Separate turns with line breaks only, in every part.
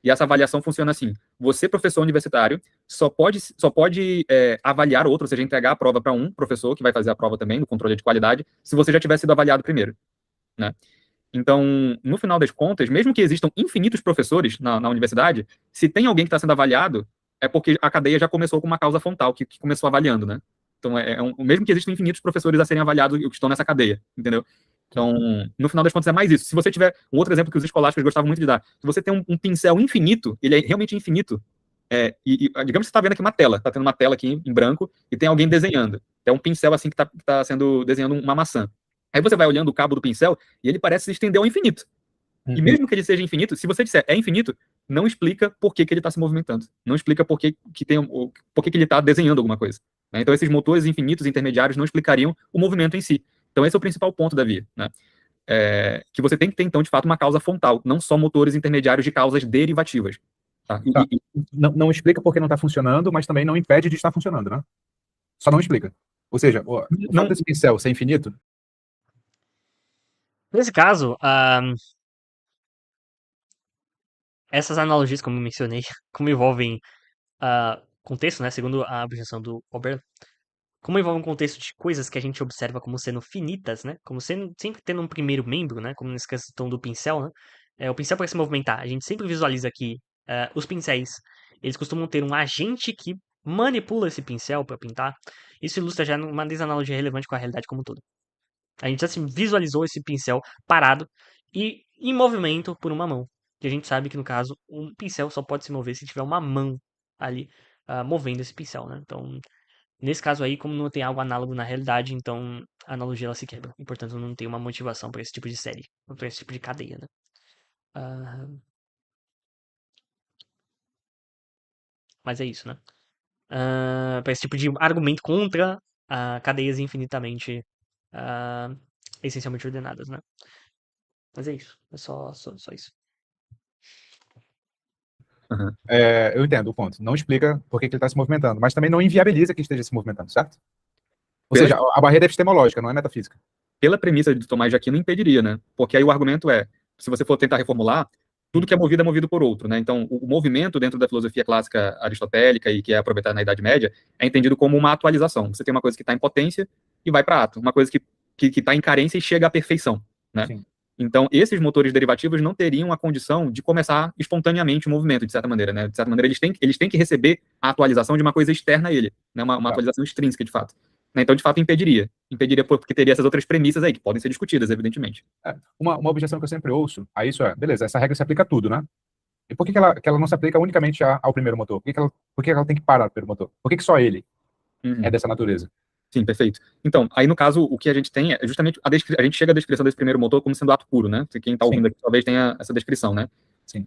E essa avaliação funciona assim: você, professor universitário, só pode avaliar outro, ou seja, entregar a prova para um professor que vai fazer a prova também, no controle de qualidade, se você já tiver sido avaliado primeiro, né? Então, no final das contas, mesmo que existam infinitos professores na universidade, se tem alguém que está sendo avaliado, é porque a cadeia já começou com uma causa frontal, que começou avaliando, né? Então, mesmo que existam infinitos professores a serem avaliados que estão nessa cadeia, entendeu? Então, no final das contas, é mais isso. Se você tiver um outro exemplo que os escolásticos gostavam muito de dar, se você tem um pincel infinito, ele é realmente infinito, digamos que você está vendo aqui uma tela, está tendo uma tela aqui em branco e tem alguém desenhando. É um pincel assim que está sendo desenhando uma maçã. Aí você vai olhando o cabo do pincel e ele parece se estender ao infinito. E mesmo que ele seja infinito, se você disser é infinito, não explica por que ele está se movimentando. Não explica por que ele está desenhando alguma coisa. Né? Então, esses motores infinitos intermediários não explicariam o movimento em si. Então, esse é o principal ponto da via. Né? Que você tem que ter, então, de fato, uma causa frontal, não só motores intermediários de causas derivativas. Tá?
Tá. Não explica por que não está funcionando, mas também não impede de estar funcionando, né? Só não explica. Ou seja, o fato
não,
desse pincel ser infinito.
Nesse caso, essas analogias, como eu mencionei, como envolvem contexto, né, segundo a objeção do Ober, como envolve um contexto de coisas que a gente observa como sendo finitas, né, como sendo sempre tendo um primeiro membro, né, como nessa questão do pincel, né, o pincel para se movimentar, a gente sempre visualiza que os pincéis, eles costumam ter um agente que manipula esse pincel para pintar. Isso ilustra já uma desanalogia relevante com a realidade como um todo. A gente já se visualizou esse pincel parado e em movimento por uma mão. E a gente sabe que, no caso, um pincel só pode se mover se tiver uma mão ali movendo esse pincel, né? Então, nesse caso aí, como não tem algo análogo na realidade, então a analogia ela se quebra. E, portanto, não tem uma motivação para esse tipo de série, para esse tipo de cadeia, né? Ah, mas é isso, né? Para esse tipo de argumento contra cadeias infinitamente ah, essencialmente ordenadas, né? Mas é isso. É só isso.
Uhum.
Eu entendo o ponto. Não explica por que ele está se movimentando, mas também não inviabiliza que esteja se movimentando, certo? Ou
Pela,
seja, a barreira é epistemológica, não é metafísica.
pela premissa de Tomás de Aquino, impediria, né? Porque aí o argumento se você for tentar reformular, tudo que é movido por outro, né? Então, o movimento dentro da filosofia clássica aristotélica e que é aproveitado na Idade Média é entendido como uma atualização. Você tem uma coisa que está em potência e vai para ato, uma coisa que está em carência e chega à perfeição, né?
Sim.
Então, esses motores derivativos não teriam a condição de começar espontaneamente o movimento, de certa maneira, né? De certa maneira, eles têm que receber a atualização de uma coisa externa a ele, né? Uma
Tá.
atualização extrínseca, de fato. Né? Então, de fato, impediria. Impediria porque teria essas outras premissas aí, que podem ser discutidas, evidentemente.
Uma objeção que eu sempre ouço a isso beleza, essa regra se aplica a tudo, né? E por que ela não se aplica unicamente ao primeiro motor? Por que ela tem que parar no primeiro motor? Por que só ele é
Uhum.
dessa natureza?
Sim, perfeito. Então, aí no caso, o que a gente tem é justamente a gente chega à descrição desse primeiro motor como sendo ato puro, né? Quem está
Sim,
ouvindo aqui talvez tenha essa descrição, né?
sim.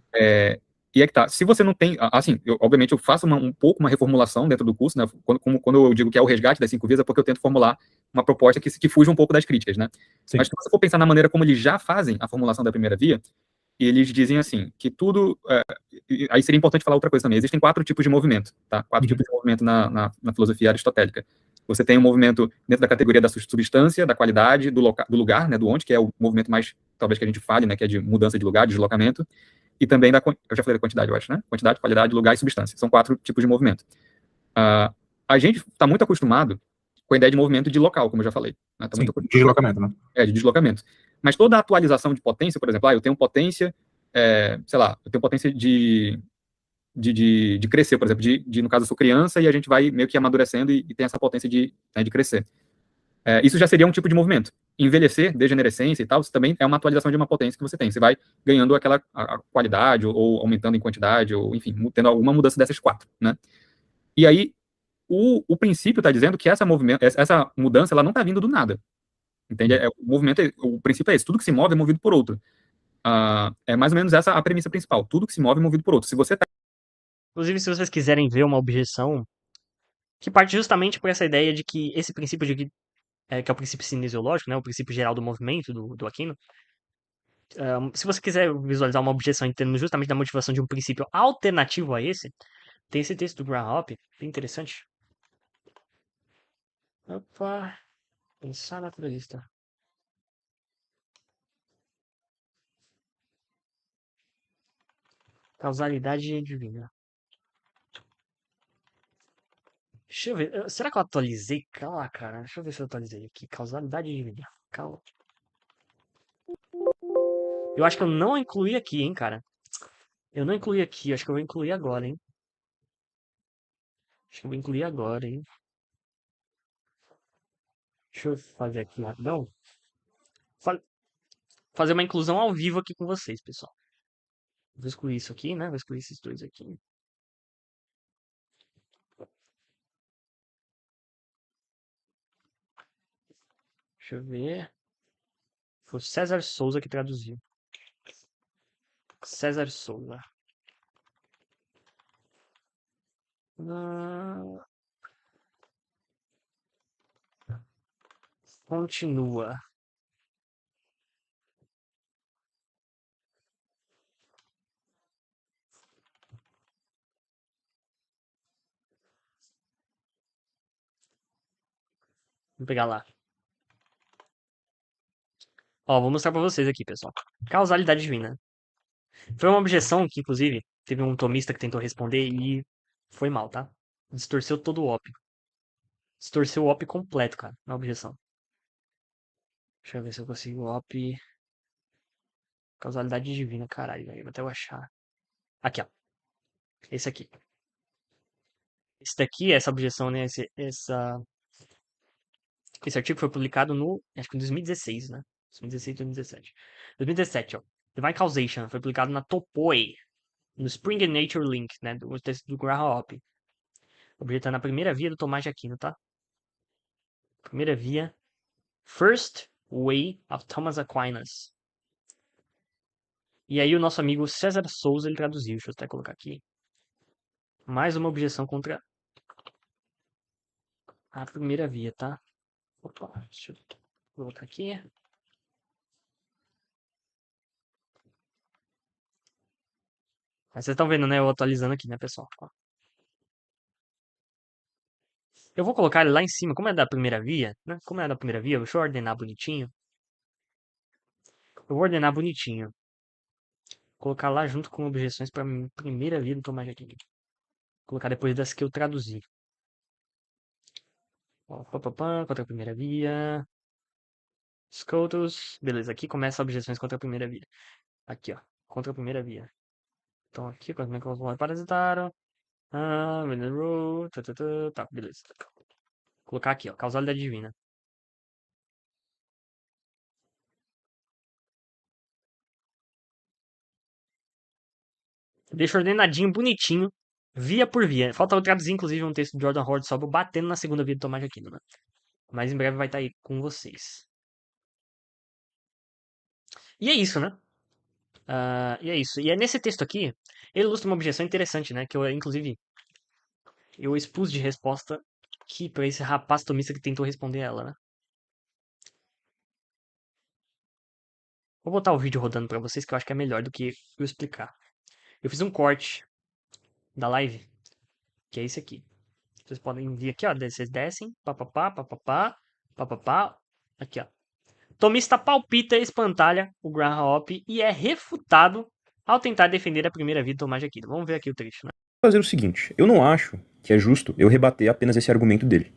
E é que tá, se você não tem, assim, obviamente eu faço um pouco uma reformulação dentro do curso, né? Quando eu digo que é o resgate das 5 vias, é porque eu tento formular uma proposta que fuja um pouco das críticas, né? Mas
Sim.
se você for pensar na maneira como eles já fazem a formulação da primeira via, eles dizem assim, que tudo. Aí seria importante falar outra coisa também. Existem 4 tipos de movimento, tá? 4
Uhum.
tipos de movimento na filosofia aristotélica. Você tem um movimento dentro da categoria da substância, da qualidade, do lugar, né? Do onde, que é o movimento mais, talvez, que a gente fale, né? Que é de mudança de lugar, de deslocamento. E também eu já falei da quantidade, eu acho, né? Quantidade, qualidade, lugar e substância. São 4 tipos de movimento. A gente está muito acostumado com a ideia de movimento de local, como eu já falei. Né? Tá muito
Sim,
acostumado
deslocamento, né?
de deslocamento. Mas toda a atualização de potência, por exemplo, eu tenho potência, sei lá, eu tenho potência de crescer, por exemplo, no caso, eu sou criança e a gente vai meio que amadurecendo e tem essa potência de crescer. Isso já seria um tipo de movimento. Envelhecer, degenerescência e tal, isso também é uma atualização de uma potência que você tem. Você vai ganhando aquela a qualidade, ou aumentando em quantidade, ou enfim, tendo alguma mudança dessas 4, né? E aí, o princípio está dizendo que essa mudança ela não está vindo do nada. Entende? O princípio é esse: tudo que se move é movido por outro. É mais ou menos essa a premissa principal. Tudo que se move é movido por outro. Se você está.
Inclusive, se vocês quiserem ver uma objeção que parte justamente por essa ideia de que esse princípio que é o princípio cinesiológico, né, o princípio geral do movimento do Aquino, se você quiser visualizar uma objeção em termos justamente da motivação de um princípio alternativo a esse, tem esse texto do Graham Hoppe, bem interessante. Opa, pensar naturalista. Causalidade divina. Deixa eu ver. Será que eu atualizei? Calma, cara. Deixa eu ver se eu atualizei aqui. Causalidade divina. Calma. Eu acho que eu não incluí aqui, hein, cara. Eu não incluí aqui. Acho que eu vou incluir agora, hein. Acho que eu vou incluir agora, hein. Deixa eu fazer aqui rapidão. Fa- Fazer uma inclusão ao vivo aqui com vocês, pessoal. Vou excluir isso aqui, né? Vou excluir esses dois aqui. Deixa eu ver. Foi o César Souza que traduziu. César Souza. Ah, continua. Vou pegar lá. Ó, vou mostrar pra vocês aqui, pessoal. Causalidade divina. Foi uma objeção que, inclusive, teve um tomista que tentou responder e foi mal, tá? Distorceu todo o OP. Distorceu o OP completo, cara, na objeção. Deixa eu ver se eu consigo o OP. Causalidade divina, caralho, velho. Até eu achar. Aqui, ó. Esse aqui. Esse daqui, essa objeção, né? Esse artigo foi publicado no, acho que em 2016, né? 2016, 2017. 2017, ó. Divine Causation foi publicado na Topoi, no Spring and Nature Link, né? Do texto do Graham Hoppe. Objetando a primeira via do Tomás de Aquino, tá? Primeira via. First Way of Thomas Aquinas. E aí o nosso amigo César Souza, ele traduziu. Deixa eu até colocar aqui. Mais uma objeção contra a primeira via, tá? Opa, deixa eu colocar aqui. Mas vocês estão vendo, né? Eu atualizando aqui, né, pessoal? Ó. Eu vou colocar ele lá em cima. Como é da primeira via, né? Como é da primeira via, deixa eu ordenar bonitinho. Eu vou ordenar bonitinho. Colocar lá junto com objeções para primeira via do Tomás de Aquino. Colocar depois das que eu traduzi. Ó, contra a primeira via. Scotus. Beleza, aqui começa objeções contra a primeira via. Aqui, ó. Contra a primeira via. Então aqui, quando é que eu vou parasitar? Tá, beleza. Colocar aqui, ó. Causalidade divina. Deixa ordenadinho, bonitinho. Via por via. Falta eu traduzir, inclusive, um texto de Jordan Horde Sobel batendo na segunda via do Tomás de Aquino, né? Mas em breve vai estar aí com vocês. E é isso, né? E é isso. E é nesse texto aqui, ele ilustra uma objeção interessante, né? Que eu, inclusive, eu expus de resposta aqui pra esse rapaz tomista que tentou responder ela, né? Vou botar o vídeo rodando pra vocês, que eu acho que é melhor do que eu explicar. Eu fiz um corte da live, que é esse aqui. Vocês podem vir aqui, ó. Vocês descem, papapá, papapá, papapá. Aqui, ó. Tomista palpita, espantalha o Graham Hoppe e é refutado ao tentar defender a primeira vida do Tomás de Aquino. Vamos ver aqui o trecho, né?
Fazer o seguinte, eu não acho que é justo eu rebater apenas esse argumento dele.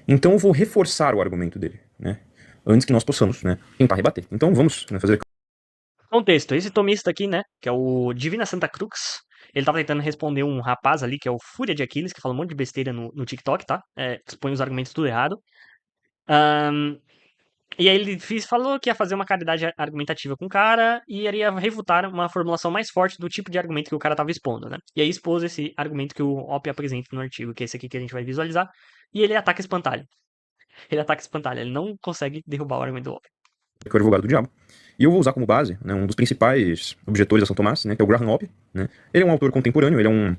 Então eu vou reforçar o argumento dele, né? Antes que nós possamos, né, tentar rebater. Então vamos, né, fazer...
Contexto, esse tomista aqui, né, que é o Divina Santa Cruz, ele tava tentando responder um rapaz ali, que é o Fúria de Aquiles, que fala um monte de besteira no TikTok, tá? Expõe os argumentos tudo errado. E aí ele falou que ia fazer uma caridade argumentativa com o cara e iria refutar uma formulação mais forte do tipo de argumento que o cara tava expondo, né? E aí expôs esse argumento que o Hoppe apresenta no artigo, que é esse aqui que a gente vai visualizar, e ele ataca espantalho. Ele não consegue derrubar o argumento do Hoppe.
Que é o advogado do diabo. E eu vou usar como base, né, um dos principais objetores da São Tomás, né, que é o Graham Hoppe, né? Ele é um autor contemporâneo, ele é um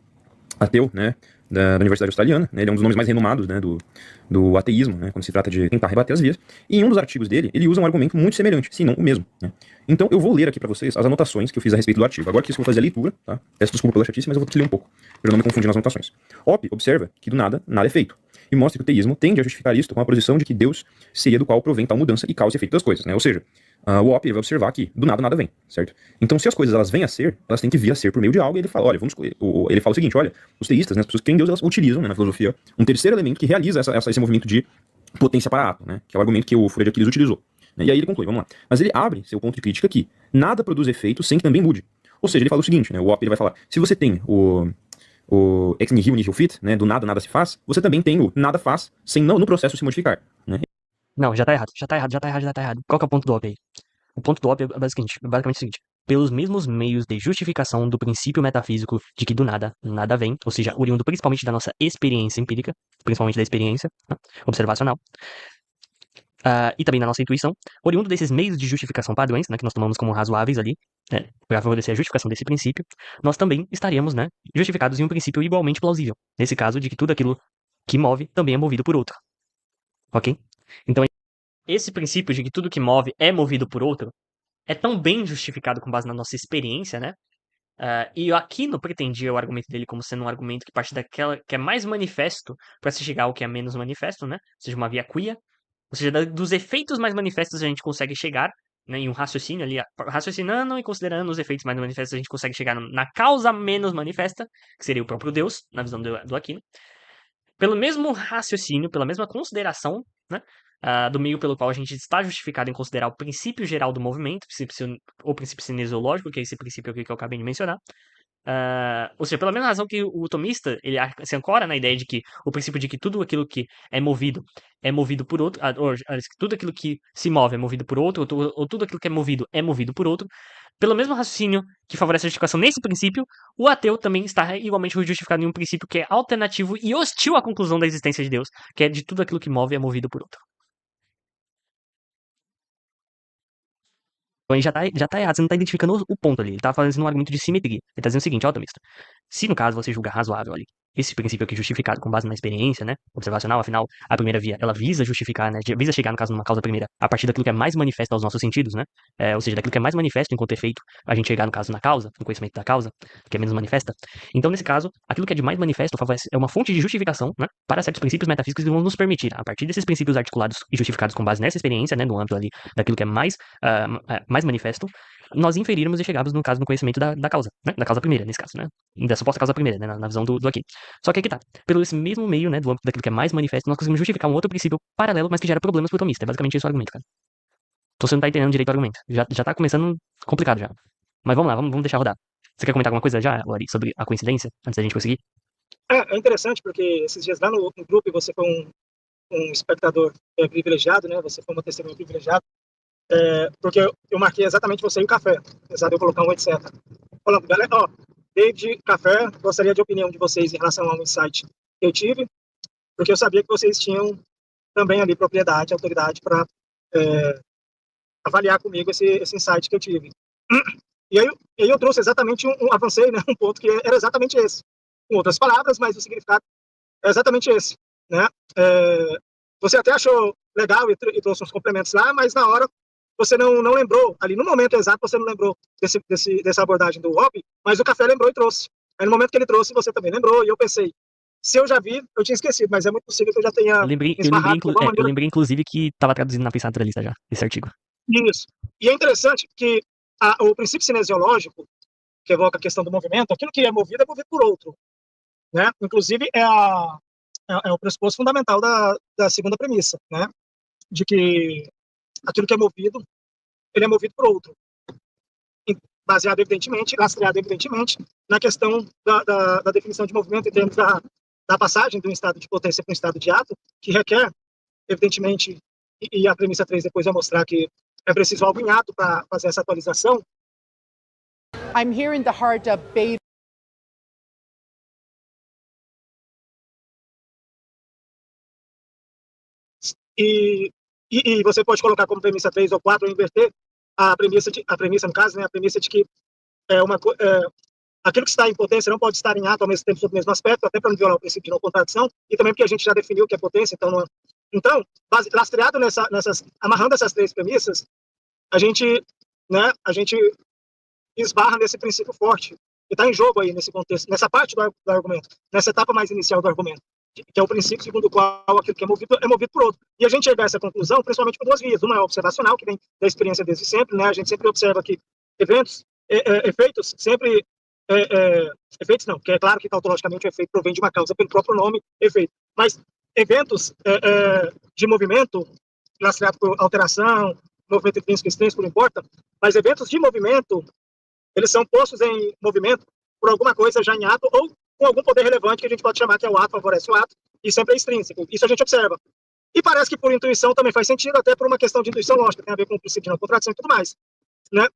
ateu, né, da Universidade Australiana, né, ele é um dos nomes mais renomados, né, do ateísmo, né, quando se trata de tentar rebater as vias. E em um dos artigos dele, ele usa um argumento muito semelhante, se não o mesmo, né? Então eu vou ler aqui pra vocês as anotações que eu fiz a respeito do artigo. Agora que eu vou fazer a leitura, tá? Peço desculpa pela chatice, mas eu vou ter que ler um pouco, pra eu não me confundir nas anotações. Hoppe observa que do nada, nada é feito. E mostra que o teísmo tende a justificar isto com a posição de que Deus seria do qual provém tal mudança e causa e efeito das coisas, né? Ou seja, o Op vai observar que do nada nada vem, certo? Então, se as coisas elas vêm a ser, elas têm que vir a ser por meio de algo, e ele fala, olha, vamos escolher. Ele fala o seguinte, olha, os teístas, né, as pessoas que têm Deus, elas utilizam, né, na filosofia, um terceiro elemento que realiza esse movimento de potência para ato, né, que é o argumento que o Fúria de Aquiles utilizou. Né, e aí ele conclui, vamos lá. Mas ele abre seu ponto de crítica aqui. Nada produz efeito sem que também mude. Ou seja, ele fala o seguinte, né, o Op ele vai falar, se você tem o ex nihil nihil fit, né, do nada nada se faz, você também tem o nada faz sem não no processo se modificar, né?
Não, já tá errado. Qual que é o ponto do Op aí? O ponto do Op é basicamente o seguinte. Pelos mesmos meios de justificação do princípio metafísico de que do nada, nada vem, ou seja, oriundo principalmente da nossa experiência empírica, principalmente da experiência, né, observacional, e também da nossa intuição, oriundo desses meios de justificação padrões, né, que nós tomamos como razoáveis ali, né, para favorecer a justificação desse princípio, nós também estaríamos, né, justificados em um princípio igualmente plausível. Nesse caso, de que tudo aquilo que move também é movido por outro. Ok? Então, esse princípio de que tudo que move é movido por outro é tão bem justificado com base na nossa experiência, né? E o Aquino pretendia o argumento dele como sendo um argumento que parte daquela que é mais manifesto para se chegar ao que é menos manifesto, né? Ou seja, uma via quia. Ou seja, dos efeitos mais manifestos a gente consegue chegar, né, em um raciocínio ali, raciocinando e considerando os efeitos mais manifestos, a gente consegue chegar na causa menos manifesta, que seria o próprio Deus, na visão do Aquino. Pelo mesmo raciocínio, pela mesma consideração, né, do meio pelo qual a gente está justificado em considerar o princípio geral do movimento, o princípio cinesiológico, que é esse princípio aqui que eu acabei de mencionar. Ou seja, pela mesma razão que o tomista ele se ancora na ideia de que o princípio de que tudo aquilo que é movido por outro, ou tudo aquilo que se move é movido por outro, ou tudo aquilo que é movido por outro, pelo mesmo raciocínio que favorece a justificação nesse princípio, o ateu também está igualmente justificado em um princípio que é alternativo e hostil à conclusão da existência de Deus, que é de tudo aquilo que move é movido por outro. Então aí já tá errado, você não tá identificando o ponto ali. Ele tá fazendo um argumento de simetria. Ele tá dizendo o seguinte, ó, tomista. Se no caso você julga razoável ali, esse princípio aqui justificado com base na experiência, né, observacional, afinal, a primeira via, ela visa justificar, né, visa chegar, no caso, numa causa primeira, a partir daquilo que é mais manifesto aos nossos sentidos, né, ou seja, daquilo que é mais manifesto enquanto efeito, a gente chegar, no caso, na causa, no conhecimento da causa, que é menos manifesta. Então, nesse caso, aquilo que é de mais manifesto é uma fonte de justificação, né, para certos princípios metafísicos que vão nos permitir, a partir desses princípios articulados e justificados com base nessa experiência, né, no âmbito ali daquilo que é mais manifesto, nós inferirmos e chegarmos, no caso, no conhecimento da causa, né? Da causa primeira, nesse caso, né? Da suposta causa primeira, né? Na visão do aqui. Só que aqui tá. Pelo esse mesmo meio, né? Do âmbito daquilo que é mais manifesto, nós conseguimos justificar um outro princípio paralelo, mas que gera problemas pro tomista. É basicamente esse o argumento, cara. Então você não tá entendendo direito o argumento. Já tá começando complicado já. Mas vamos lá, vamos deixar rodar. Você quer comentar alguma coisa já, Lori, sobre a coincidência, antes da gente conseguir?
É interessante, porque esses dias lá no grupo você foi um espectador privilegiado, né? Você foi uma testemunha privilegiada. Porque eu marquei exatamente você e o café, apesar de eu colocar um etc. Falando, galera, ó, David, café, gostaria de opinião de vocês em relação ao insight que eu tive, porque eu sabia que vocês tinham também ali propriedade, autoridade para avaliar comigo esse insight que eu tive. E aí eu trouxe exatamente avancei, né, um ponto que era exatamente esse, com outras palavras, mas o significado é exatamente esse, né? Você até achou legal e trouxe uns complementos lá, mas na hora você não lembrou, ali no momento exato você não lembrou dessa abordagem do Hobby, mas o café lembrou e trouxe. Aí no momento que ele trouxe, você também lembrou, e eu pensei, se eu já vi, eu tinha esquecido, mas é muito possível que eu já tenha
eu lembrei inclusive que estava traduzido na Pensar Naturalista já, esse artigo.
Isso. E é interessante que o princípio cinesiológico, que evoca a questão do movimento, aquilo que é movido por outro, né? Inclusive é o pressuposto fundamental da segunda premissa, né? De que aquilo que é movido, ele é movido por outro. Baseado, evidentemente, lastreado, evidentemente, na questão da definição de movimento em termos da passagem de um estado de potência para um estado de ato, que requer, evidentemente, e a premissa 3 depois vai mostrar que é preciso algo em ato para fazer essa atualização.
I'm here in the heart of Beirut.
E você pode colocar como premissa 3 ou 4 ou inverter a premissa no caso, né, a premissa de que aquilo que está em potência não pode estar em ato ao mesmo tempo sob o mesmo aspecto, até para não violar o princípio de não contradição, e também porque a gente já definiu o que é potência, então lastreado amarrando essas três premissas, a gente esbarra nesse princípio forte, que está em jogo aí nesse contexto, nessa parte do argumento, nessa etapa mais inicial do argumento, que é o princípio segundo o qual aquilo que é movido por outro. E a gente chega a essa conclusão principalmente por duas vias. Uma é observacional, que vem da experiência desde sempre, né? A gente sempre observa que efeitos sempre... efeitos não, porque é claro que tautologicamente o efeito provém de uma causa pelo próprio nome, efeito. Mas eventos de movimento, lastreado por alteração, movimento intrínseco e extrínseco, não importa, mas eventos de movimento, eles são postos em movimento por alguma coisa já em ato ou com algum poder relevante que a gente pode chamar que é o ato, favorece o ato, e sempre é extrínseco. Isso a gente observa. E parece que por intuição também faz sentido, até por uma questão de intuição lógica, tem a ver com o princípio de não contradição e tudo mais, né?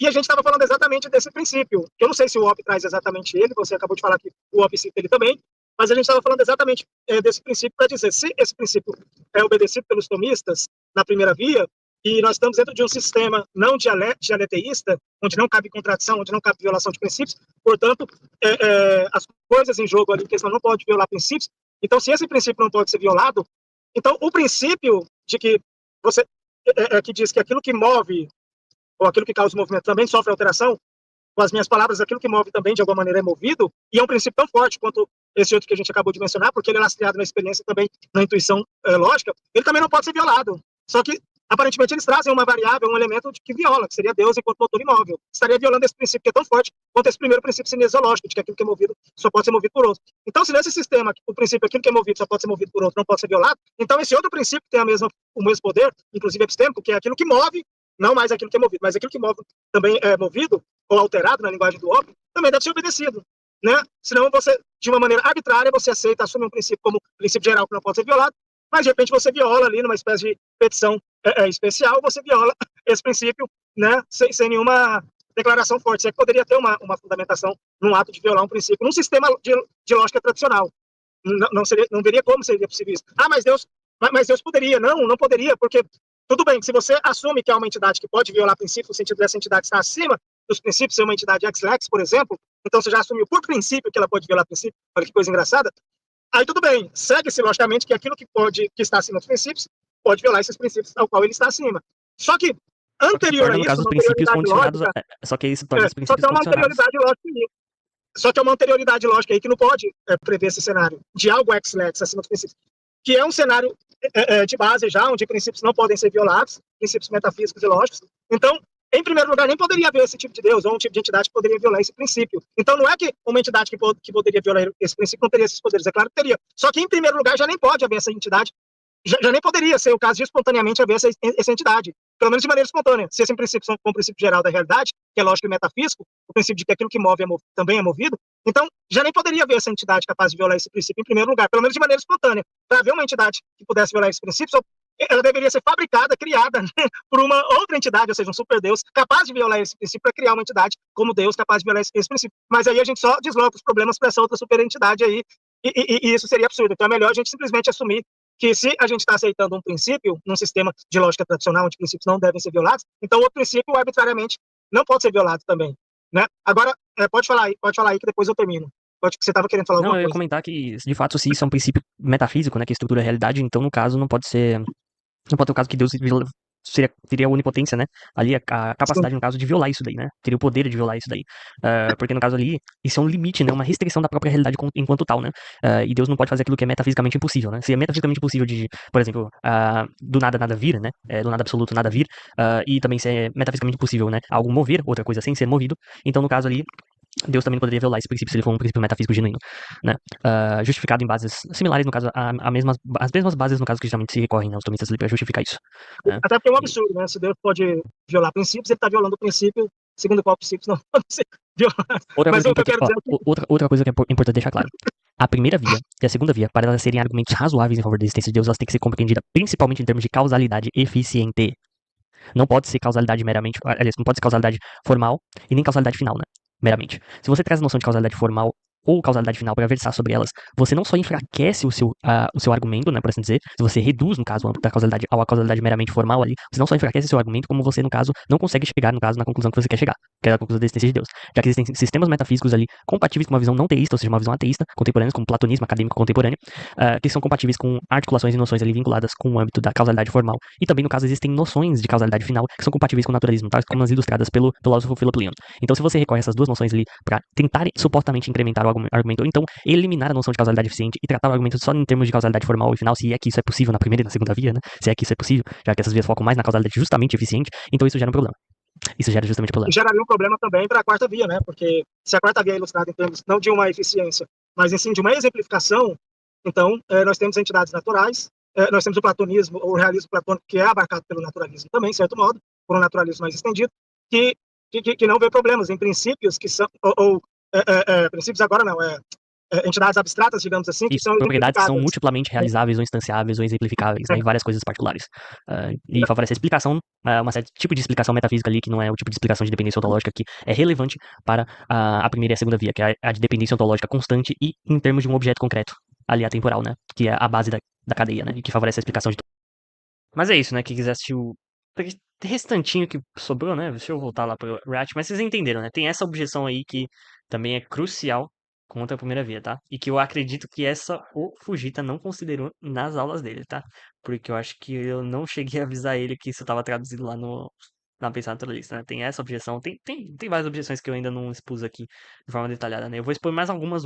E a gente estava falando exatamente desse princípio. Eu não sei se o OP traz exatamente ele, você acabou de falar que o OP cita ele também, mas a gente estava falando exatamente desse princípio para dizer, se esse princípio é obedecido pelos tomistas na primeira via, e nós estamos dentro de um sistema não dialeteísta, onde não cabe contradição, onde não cabe violação de princípios, portanto, as coisas em jogo ali, que não pode violar princípios, então se esse princípio não pode ser violado, então o princípio de que você, que diz que aquilo que move, ou aquilo que causa o movimento também sofre alteração, com as minhas palavras, aquilo que move também de alguma maneira é movido, e é um princípio tão forte quanto esse outro que a gente acabou de mencionar, porque ele é lastreado na experiência também, na intuição lógica, ele também não pode ser violado. Só que, aparentemente, eles trazem uma variável, um elemento que viola, que seria Deus enquanto motor imóvel. Estaria violando esse princípio que é tão forte quanto esse primeiro princípio cinesiológico, de que aquilo que é movido só pode ser movido por outro. Então, se nesse sistema, o princípio, aquilo que é movido só pode ser movido por outro, não pode ser violado, então esse outro princípio tem o mesmo poder, inclusive epistêmico, que é aquilo que move, não mais aquilo que é movido, mas aquilo que move também é movido, ou alterado na linguagem do óbvio, também deve ser obedecido, né? Senão você, de uma maneira arbitrária, você aceita, assume um princípio como princípio geral que não pode ser violado, mas de repente você viola ali numa espécie de petição especial, você viola esse princípio, né? Sem nenhuma declaração forte. Você poderia ter uma fundamentação num ato de violar um princípio, num sistema de lógica tradicional. Não veria como seria possível isso. Ah, mas Deus poderia. Não poderia, porque tudo bem, se você assume que é uma entidade que pode violar princípios, no sentido dessa entidade estar acima dos princípios, ser uma entidade ex-lex, por exemplo, então você já assumiu por princípio que ela pode violar princípio, olha que coisa engraçada, aí tudo bem, segue-se logicamente que aquilo que está acima dos princípios, pode violar esses princípios ao qual ele está acima. Só que, anterior a isso,
caso, os princípios condicionados, só que isso torna os princípios condicionados.
Só que é uma anterioridade lógica aí que não pode prever esse cenário de algo ex-lex acima dos princípios, que é um cenário de base já, onde princípios não podem ser violados, princípios metafísicos e lógicos. Então, em primeiro lugar, nem poderia haver esse tipo de Deus, ou um tipo de entidade que poderia violar esse princípio. Então, não é que uma entidade que poderia violar esse princípio não teria esses poderes, é claro que teria. Só que, em primeiro lugar, já nem pode haver essa entidade, já nem poderia ser o caso de espontaneamente haver essa entidade, pelo menos de maneira espontânea. Se esse princípio são com o princípio geral da realidade, que é lógico e metafísico, o princípio de que aquilo que move também é movido, então já nem poderia haver essa entidade capaz de violar esse princípio em primeiro lugar, pelo menos de maneira espontânea. Para haver uma entidade que pudesse violar esse princípio, ela deveria ser fabricada, criada, né, por uma outra entidade, ou seja, um superdeus, capaz de violar esse princípio para criar uma entidade como Deus capaz de violar esse princípio. Mas aí a gente só desloca os problemas para essa outra superentidade aí, e isso seria absurdo. Então é melhor a gente simplesmente assumir que se a gente está aceitando um princípio num sistema de lógica tradicional, onde princípios não devem ser violados, então o princípio arbitrariamente não pode ser violado também, né? Agora, pode falar aí que depois eu termino. Pode que você estava querendo falar alguma coisa.
Não, eu ia comentar que, de fato, se isso é um princípio metafísico, né, que estrutura a realidade, então, no caso, não pode ter o caso que Deus teria a onipotência, né? Ali a capacidade,
Sim.
no caso, de violar isso daí, né? Teria o poder de violar isso daí. Porque, no caso ali, isso é um limite, né? Uma restrição da própria realidade enquanto tal, né? E Deus não pode fazer aquilo que é metafisicamente impossível, né? Se é metafisicamente impossível de, por exemplo, do nada vir, né? Do nada absoluto nada vir, e também se é metafisicamente impossível, né? Algo mover, outra coisa sem ser movido, então, no caso ali, Deus também poderia violar esse princípio se ele for um princípio metafísico genuíno, né? Justificado em bases similares, no caso, as mesmas bases, no caso, que geralmente se recorrem, né, os tomistas ali para justificar isso. Né?
Até porque é um absurdo, né? Se Deus pode violar princípios, ele está violando o princípio segundo o qual princípios não podem ser violados.
Outra coisa que é importante deixar claro. A primeira via e a segunda via, para elas serem argumentos razoáveis em favor da existência de Deus, elas têm que ser compreendidas principalmente em termos de causalidade eficiente. Não pode ser causalidade meramente, aliás, não pode ser causalidade formal e nem causalidade final, né? Meramente. Se você traz a noção de causalidade formal ou causalidade final para versar sobre elas, você não só enfraquece o seu argumento, né, por assim dizer, se você reduz, no caso, o âmbito da causalidade à causalidade meramente formal ali, você não só enfraquece seu argumento, como você, no caso, não consegue chegar, no caso, na conclusão que você quer chegar, que é a conclusão da existência de Deus. Já que existem sistemas metafísicos ali compatíveis com uma visão não teísta, ou seja, uma visão ateísta, contemporâneas, como platonismo acadêmico contemporâneo, que são compatíveis com articulações e noções ali vinculadas com o âmbito da causalidade formal. E também, no caso, existem noções de causalidade final que são compatíveis com o naturalismo, tais como as ilustradas pelo filósofo Philip Leon. Então, se você recorre a essas duas noções ali para tentar supostamente incrementar o argumentou, então eliminar a noção de causalidade eficiente e tratar o argumento só em termos de causalidade formal e final, se é que isso é possível na primeira e na segunda via, né? Se é que isso é possível, já que essas vias focam mais na causalidade justamente eficiente, então isso gera um problema. Isso gera justamente problema.
E geraria um problema também para a quarta via, né? Porque se a quarta via é ilustrada em termos não de uma eficiência, mas em sim de uma exemplificação, então nós temos entidades naturais, nós temos o platonismo, ou o realismo platônico, que é abarcado pelo naturalismo também, de certo modo, por um naturalismo mais estendido, que não vê problemas em princípios que são, princípios agora não, entidades abstratas, digamos assim, que
Isso,
são
propriedades que são
exemplificadas.
multiplamente realizáveis ou instanciáveis ou exemplificáveis, né, e várias coisas particulares. E favorece a explicação, uma certa tipo de explicação metafísica ali, que não é o tipo de explicação de dependência ontológica que é relevante para a primeira e a segunda via, que é a de dependência ontológica constante e em termos de um objeto concreto, ali atemporal, né, que é a base da cadeia, né, e que favorece a explicação de tudo. Mas é isso, né, quem quiser assistir o restantinho que sobrou, né, deixa eu voltar lá pro Ratch, mas vocês entenderam, né, tem essa objeção aí que também é crucial contra a primeira via, tá? E que eu acredito que essa o Fujita não considerou nas aulas dele, tá? Porque eu acho que eu não cheguei a avisar ele que isso estava traduzido lá na Pensar Naturalista, né? Tem essa objeção, tem várias objeções que eu ainda não expus aqui de forma detalhada, né? Eu vou expor mais algumas